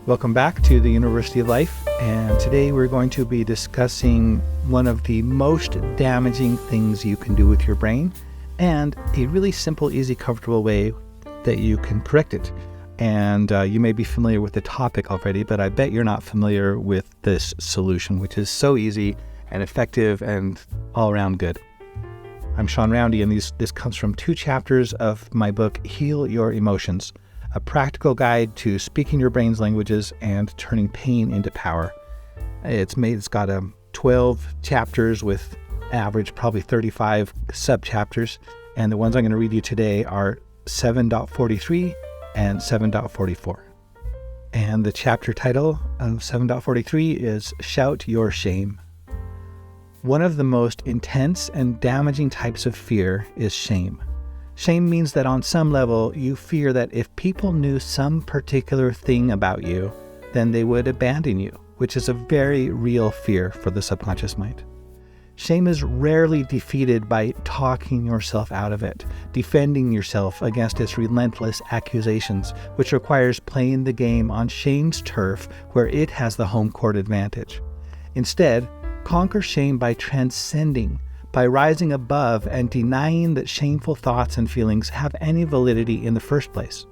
Welcome back to the University of Life, and today we're going to be discussing one of the most damaging things you can do with your brain and a really simple, easy, comfortable way that you can correct it. And you may be familiar with the topic already, but I bet you're not familiar with this solution, which is so easy and effective and all around good. I'm Sean Roundy, and this comes from 2 chapters of my book, Heal Your Emotions, a practical guide to speaking your brain's languages and turning pain into power. It's got 12 chapters with average probably 35 subchapters, and the ones I'm going to read you today are 7.43 and 7.44. And the chapter title of 7.43 is Shout Your Shame. One of the most intense and damaging types of fear is shame. Shame means that on some level, you fear that if people knew some particular thing about you, then they would abandon you, which is a very real fear for the subconscious mind. Shame is rarely defeated by talking yourself out of it, defending yourself against its relentless accusations, which requires playing the game on shame's turf where it has the home court advantage. Instead, conquer shame by transcending, by rising above and denying that shameful thoughts and feelings have any validity in the first place.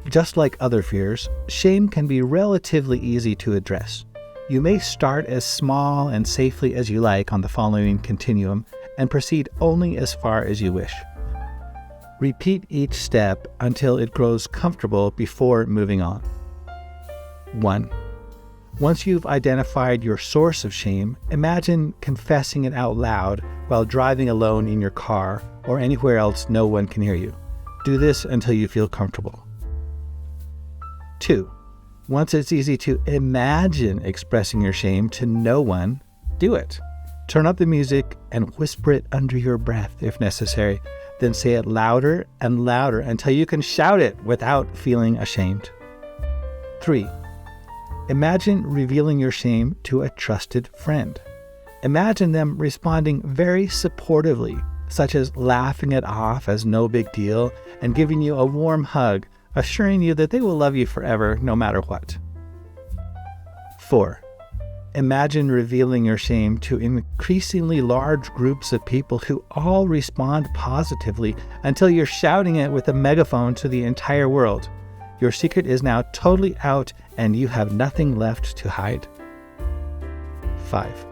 Just like other fears, shame can be relatively easy to address. You may start as small and safely as you like on the following continuum and proceed only as far as you wish. Repeat each step until it grows comfortable before moving on. 1. Once you've identified your source of shame, imagine confessing it out loud while driving alone in your car or anywhere else no one can hear you. Do this until you feel comfortable. 2. Once it's easy to imagine expressing your shame to no one, do it. Turn up the music and whisper it under your breath if necessary. Then say it louder and louder until you can shout it without feeling ashamed. 3. Imagine revealing your shame to a trusted friend. Imagine them responding very supportively, such as laughing it off as no big deal and giving you a warm hug, assuring you that they will love you forever no matter what. 4. Imagine revealing your shame to increasingly large groups of people who all respond positively until you're shouting it with a megaphone to the entire world. Your secret is now totally out and you have nothing left to hide. 5.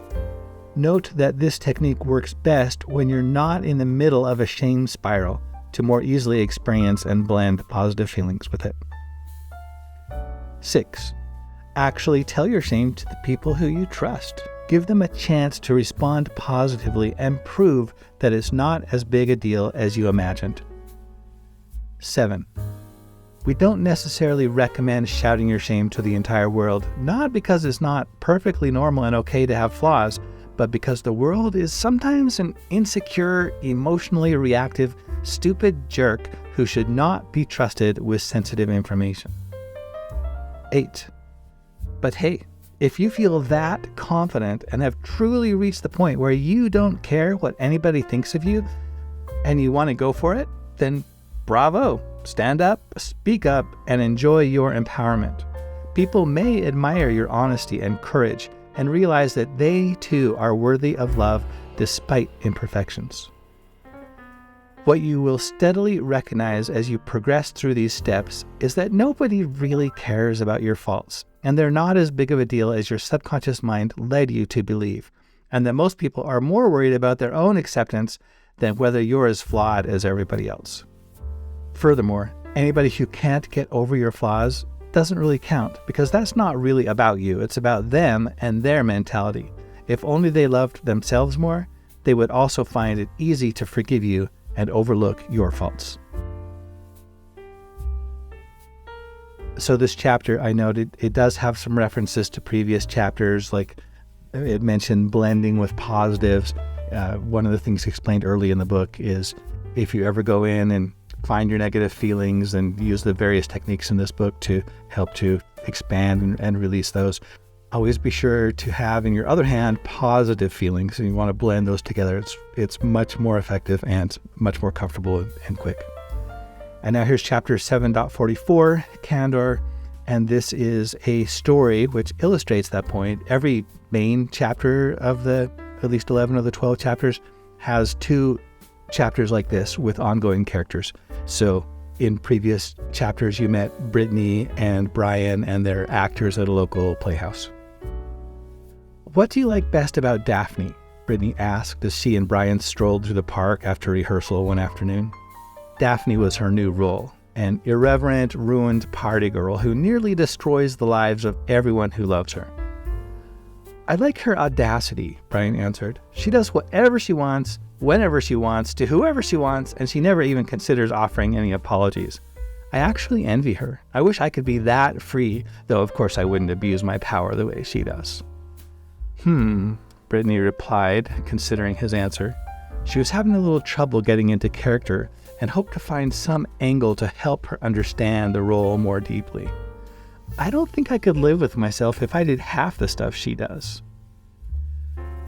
Note that this technique works best when you're not in the middle of a shame spiral to more easily experience and blend positive feelings with it. 6. Actually tell your shame to the people who you trust. Give them a chance to respond positively and prove that it's not as big a deal as you imagined. 7. We don't necessarily recommend shouting your shame to the entire world, not because it's not perfectly normal and okay to have flaws, but because the world is sometimes an insecure, emotionally reactive, stupid jerk who should not be trusted with sensitive information. 8. But hey, if you feel that confident and have truly reached the point where you don't care what anybody thinks of you and you want to go for it, then bravo. Stand up, speak up, and enjoy your empowerment. People may admire your honesty and courage and realize that they too are worthy of love despite imperfections. What you will steadily recognize as you progress through these steps is that nobody really cares about your faults, and they're not as big of a deal as your subconscious mind led you to believe, and that most people are more worried about their own acceptance than whether you're as flawed as everybody else. Furthermore, anybody who can't get over your flaws doesn't really count because that's not really about you. It's about them and their mentality. If only they loved themselves more, they would also find it easy to forgive you and overlook your faults. So this chapter, I noted, it does have some references to previous chapters, like it mentioned blending with positives. One of the things explained early in the book is if you ever go in and find your negative feelings and use the various techniques in this book to help to expand and release those. Always be sure to have in your other hand positive feelings, and you want to blend those together. It's much more effective and much more comfortable and quick. And now here's chapter 7.44, Candor. And this is a story which illustrates that point. Every main chapter of at least 11 of the 12 chapters has 2 chapters like this with ongoing characters. So in previous chapters, you met Brittany and Brian and their actors at a local playhouse. What do you like best about Daphne? Brittany asked as she and Brian strolled through the park after rehearsal one afternoon. Daphne was her new role, an irreverent, ruined party girl who nearly destroys the lives of everyone who loves her. I like her audacity, Brian answered. She does whatever she wants, whenever she wants, to whoever she wants, and she never even considers offering any apologies. I actually envy her. I wish I could be that free, though of course I wouldn't abuse my power the way she does. Brittany replied, considering his answer. She was having a little trouble getting into character and hoped to find some angle to help her understand the role more deeply. I don't think I could live with myself if I did half the stuff she does.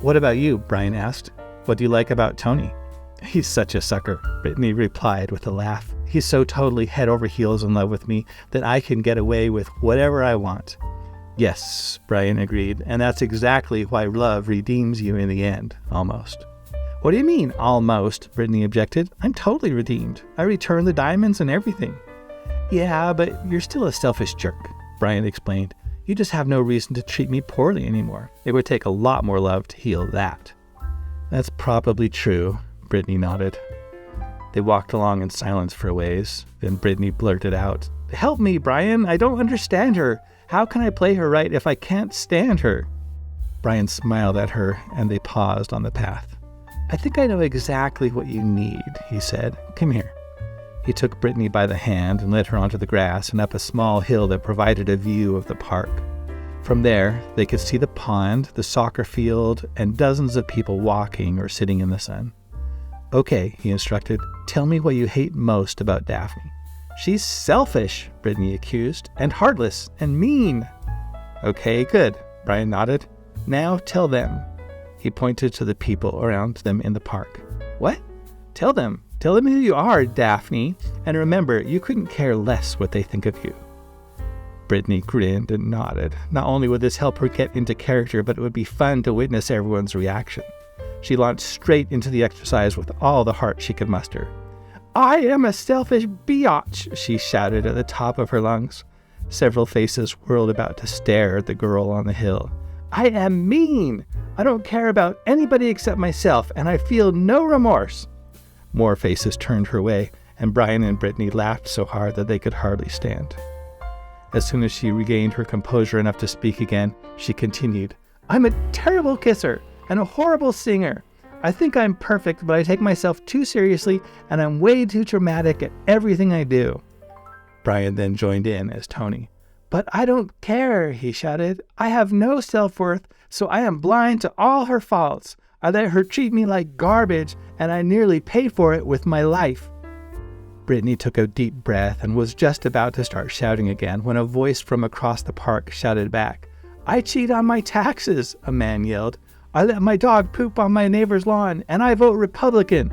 What about you? Brian asked. What do you like about Tony? He's such a sucker, Brittany replied with a laugh. He's so totally head over heels in love with me that I can get away with whatever I want. Yes, Brian agreed, and that's exactly why love redeems you in the end, almost. What do you mean, almost? Brittany objected. I'm totally redeemed. I returned the diamonds and everything. Yeah, but you're still a selfish jerk, Brian explained. You just have no reason to treat me poorly anymore. It would take a lot more love to heal that. That's probably true, Brittany nodded. They walked along in silence for a ways. Then Brittany blurted out, Help me, Brian. I don't understand her. How can I play her right if I can't stand her? Brian smiled at her, and they paused on the path. I think I know exactly what you need, he said. Come here. He took Brittany by the hand and led her onto the grass and up a small hill that provided a view of the park. From there, they could see the pond, the soccer field, and dozens of people walking or sitting in the sun. Okay, he instructed, tell me what you hate most about Daphne. She's selfish, Brittany accused, and heartless, and mean. Okay, good, Brian nodded. Now tell them. He pointed to the people around them in the park. What? Tell them who you are, Daphne, and remember, you couldn't care less what they think of you. Brittany grinned and nodded. Not only would this help her get into character, but it would be fun to witness everyone's reaction. She launched straight into the exercise with all the heart she could muster. I am a selfish biatch, she shouted at the top of her lungs. Several faces whirled about to stare at the girl on the hill. I am mean. I don't care about anybody except myself, and I feel no remorse. More faces turned her way, and Brian and Brittany laughed so hard that they could hardly stand. As soon as she regained her composure enough to speak again, she continued, I'm a terrible kisser and a horrible singer. I think I'm perfect, but I take myself too seriously, and I'm way too dramatic at everything I do. Brian then joined in as Tony. But I don't care, he shouted. I have no self-worth, so I am blind to all her faults. I let her treat me like garbage, and I nearly paid for it with my life. Brittany took a deep breath and was just about to start shouting again when a voice from across the park shouted back. I cheat on my taxes, a man yelled. I let my dog poop on my neighbor's lawn, and I vote Republican.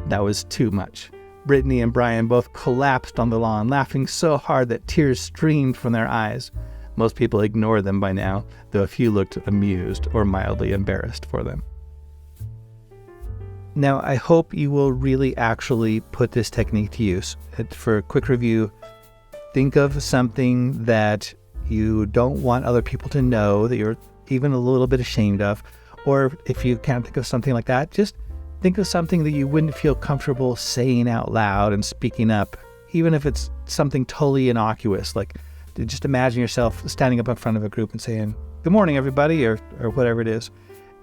That was too much. Brittany and Brian both collapsed on the lawn, laughing so hard that tears streamed from their eyes. Most people ignored them by now, though a few looked amused or mildly embarrassed for them. Now, I hope you will really actually put this technique to use. For a quick review, think of something that you don't want other people to know, that you're even a little bit ashamed of. Or if you can't think of something like that, just think of something that you wouldn't feel comfortable saying out loud and speaking up, even if it's something totally innocuous. Like, just imagine yourself standing up in front of a group and saying, good morning, everybody, or whatever it is.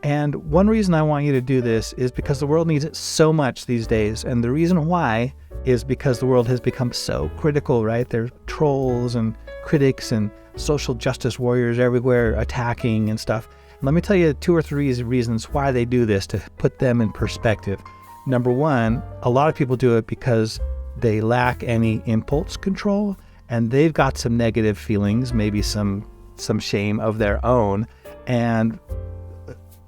And one reason I want you to do this is because the world needs it so much these days. And the reason why is because the world has become so critical, right? There's trolls and critics and social justice warriors everywhere attacking and stuff. Let me tell you 2 or 3 reasons why they do this to put them in perspective. Number one, a lot of people do it because they lack any impulse control and they've got some negative feelings, maybe some shame of their own. And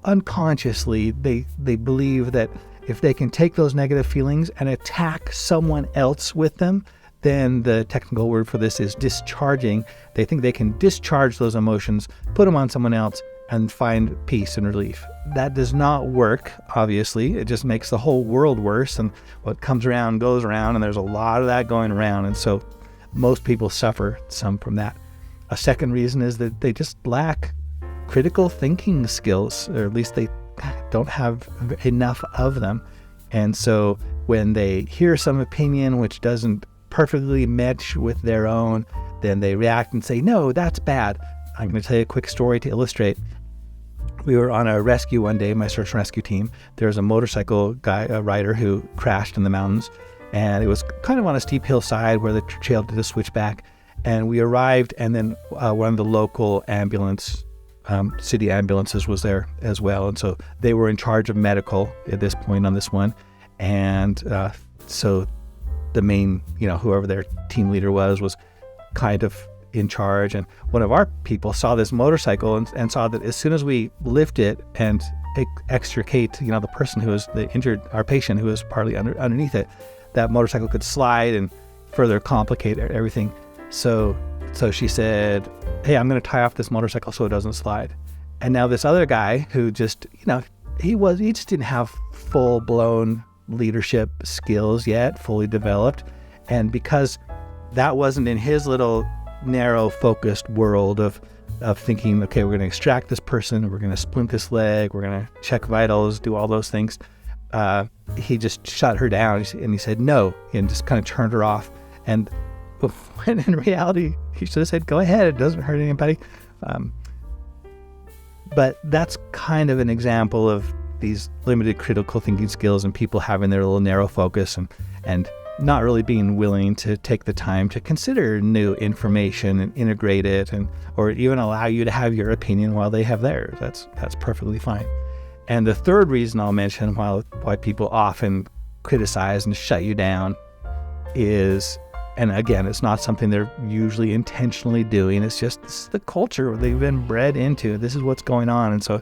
unconsciously, they believe that if they can take those negative feelings and attack someone else with them, then the technical word for this is discharging. They think they can discharge those emotions, put them on someone else, and find peace and relief. That does not work, obviously. It just makes the whole world worse, and what comes around goes around, and there's a lot of that going around, and so most people suffer some from that. A second reason is that they just lack critical thinking skills, or at least they don't have enough of them. And so when they hear some opinion which doesn't perfectly match with their own, then they react and say, no, that's bad. I'm going to tell you a quick story to illustrate. We were on a rescue one day, my search and rescue team. There was a motorcycle a rider who crashed in the mountains, and it was kind of on a steep hillside where the trail did a switchback. And we arrived, and then one of the local city ambulances was there as well. And so they were in charge of medical at this point on this one. And so the main, whoever their team leader was kind of in charge. And one of our people saw this motorcycle and saw that as soon as we lift it and extricate, the person who was our patient who was partly underneath it, that motorcycle could slide and further complicate everything. So she said, hey, I'm going to tie off this motorcycle so it doesn't slide. And now this other guy who just, he just didn't have full-blown leadership skills yet, fully developed. And because that wasn't in his little narrow focused world of thinking, okay, we're going to extract this person, we're going to splint this leg, we're going to check vitals, do all those things, he just shut her down and he said no, and just kind of turned her off. And when in reality, he should have said, go ahead, it doesn't hurt anybody. But that's kind of an example of these limited critical thinking skills and people having their little narrow focus and not really being willing to take the time to consider new information and integrate it, or even allow you to have your opinion while they have theirs. That's perfectly fine. And the third reason I'll mention why people often criticize and shut you down is, and again, it's not something they're usually intentionally doing. This is the culture they've been bred into. This is what's going on. And so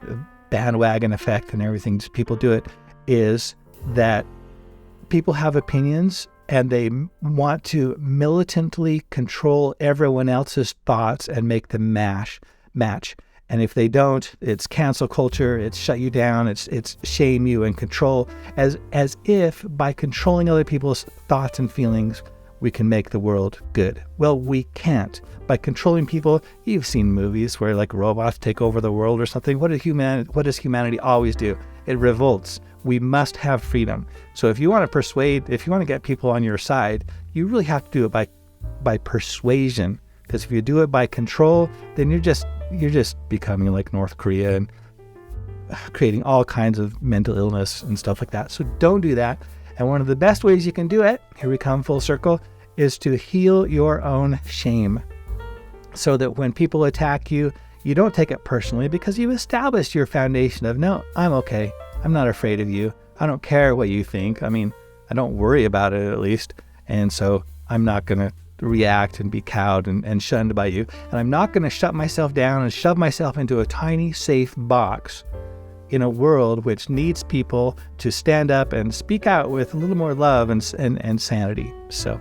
the bandwagon effect and everything, just people do it, is that people have opinions and they want to militantly control everyone else's thoughts and make them match. And if they don't, it's cancel culture, it's shut you down, it's shame you and control, as if by controlling other people's thoughts and feelings, we can make the world good. Well, we can't. By controlling people, you've seen movies where like robots take over the world or something. What does humanity always do? It revolts. We must have freedom. So if you want to get people on your side, you really have to do it by persuasion. Because if you do it by control, then you're just becoming like North Korea and creating all kinds of mental illness and stuff like that. So don't do that. And one of the best ways you can do it, here we come full circle, is to heal your own shame. So that when people attack you, you don't take it personally because you've established your foundation of, no, I'm okay. I'm not afraid of you. I don't care what you think. I mean, I don't worry about it at least. And so I'm not going to react and be cowed and shunned by you. And I'm not going to shut myself down and shove myself into a tiny, safe box in a world which needs people to stand up and speak out with a little more love and sanity. So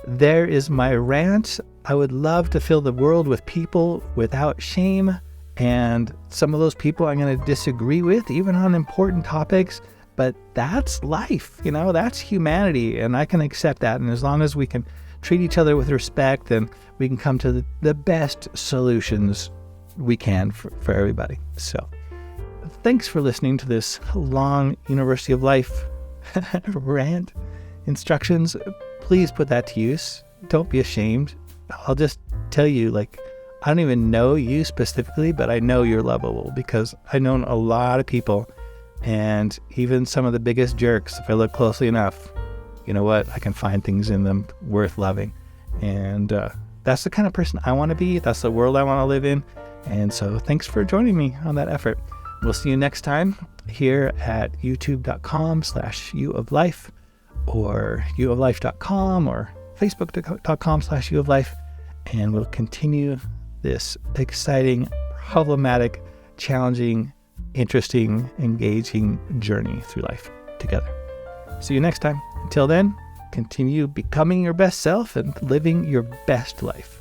there is my rant. I would love to fill the world with people without shame. And some of those people I'm going to disagree with, even on important topics. But that's life, that's humanity. And I can accept that. And as long as we can treat each other with respect, then we can come to the best solutions we can for everybody. So thanks for listening to this long University of Life rant instructions. Please put that to use. Don't be ashamed. I'll just tell you, I don't even know you specifically, but I know you're lovable because I've known a lot of people, and even some of the biggest jerks, if I look closely enough, you know what? I can find things in them worth loving. And that's the kind of person I want to be. That's the world I want to live in. And so thanks for joining me on that effort. We'll see you next time here at youtube.com/uoflife or uoflife.com or facebook.com/uoflife. And we'll continue this exciting, problematic, challenging, interesting, engaging journey through life together. See you next time. Until then, continue becoming your best self and living your best life.